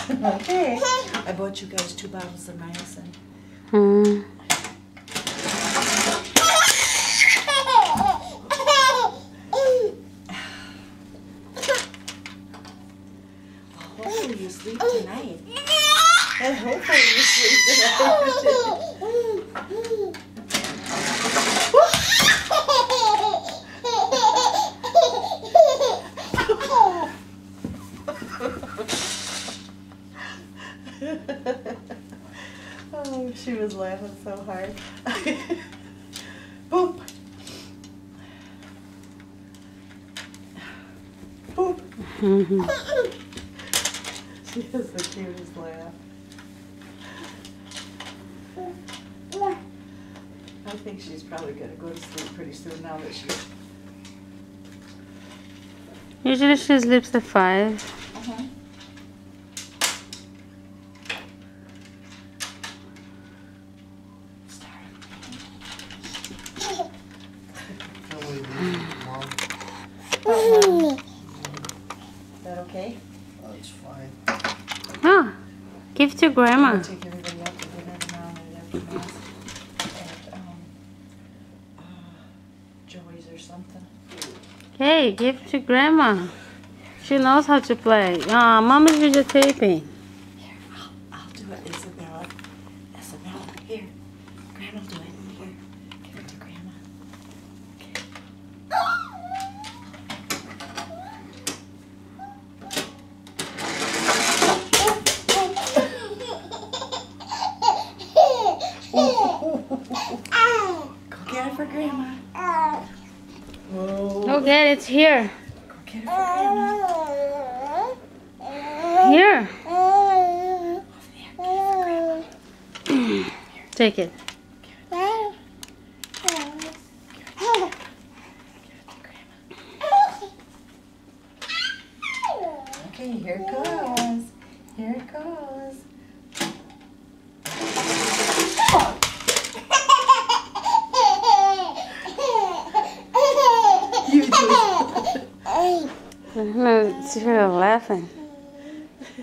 Okay. I bought you guys 2 bottles of niacin. Hmm. Hopefully you sleep tonight. And hopefully you sleep tonight. Oh, she was laughing so hard. Boop. Boop. She has the cutest laugh. I think she's probably going to go to sleep pretty soon now that she's... Usually she sleeps at 5. Is that okay? That's fine. Oh, give to Grandma. I'll take everybody out to dinner tomorrow night after Mass at Joey's or something. Hey, give to Grandma. She knows how to play. Mommy's videotaping. Here, I'll do it, Isabella. Isabella, here. Grandma will do it. Here, give it to Grandma. Okay. Go get it for Grandma. Whoa. Go get it here. Go get it for Grandma. Here. Here. Take it. Okay, here it goes. Here it goes. You do. No, it's her laughing.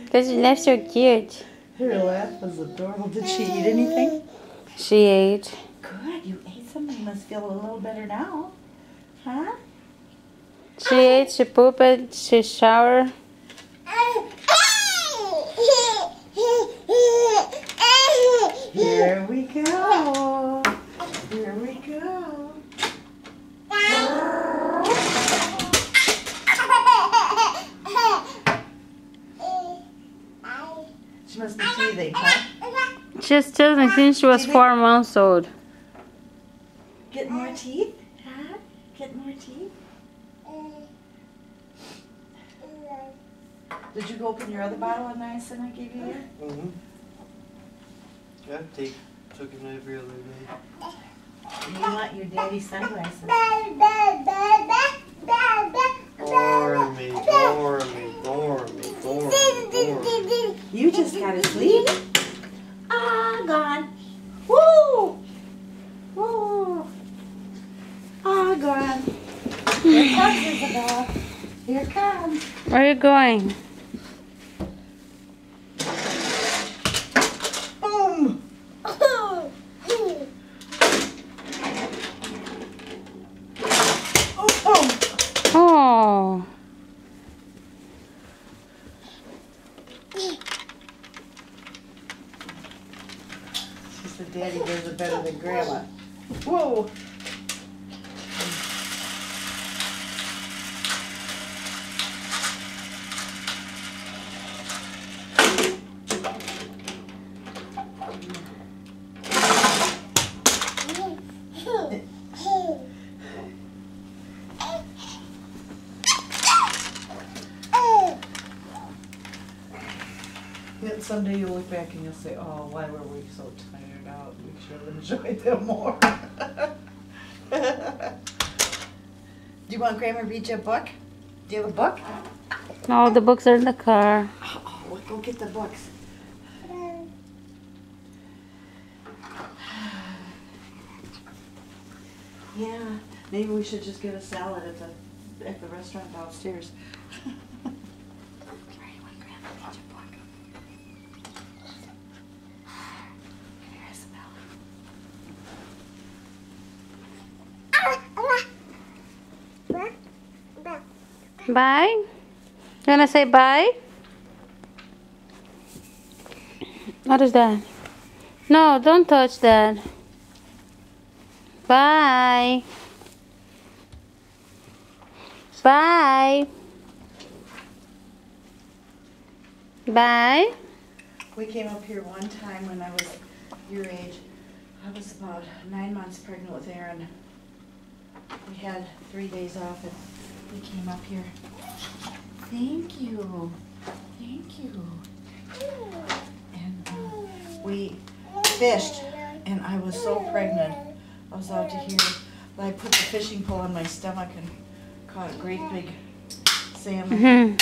Because you left so cute. Her laugh was adorable. Did she eat anything? She ate. Good, you ate something. You must feel a little better now. Huh? She ate, she pooped, she showered. Here we go. Here we go. She must be teething, huh? She's children since she was 4 months old. Get more teeth? Huh? Get more teeth? Did you go open your other bottle of niacin I gave you here? Mm-hmm. Yeah, took him every other day. You want your daddy's sunglasses. Dormy, Dormy, Dormy, Dormy. You just gotta sleep. Ah, gone. Woo! Woo! Ah, gone. Here comes Isabella. Here it comes. Where are you going? Boom! Oh, boom! Oh. She said Daddy does it better than Grandma. Whoa! Yet someday you'll look back and you'll say, oh, why were we so tired out? We should have enjoyed them more. Do you want Grandma to read you a book? Do you have a book? No, the books are in the car. Oh, we'll go get the books. Yeah, maybe we should just get a salad at the restaurant downstairs. Ready when Grandma reads your book. Bye. You wanna say bye? What is that? No, don't touch that. Bye. Bye. Bye. We came up here one time when I was your age. I was about 9 months pregnant with Aaron. We had 3 days off and we came up here. Thank you. Thank you. And we fished and I was so pregnant. I was out to here. I put the fishing pole on my stomach and caught a great big salmon.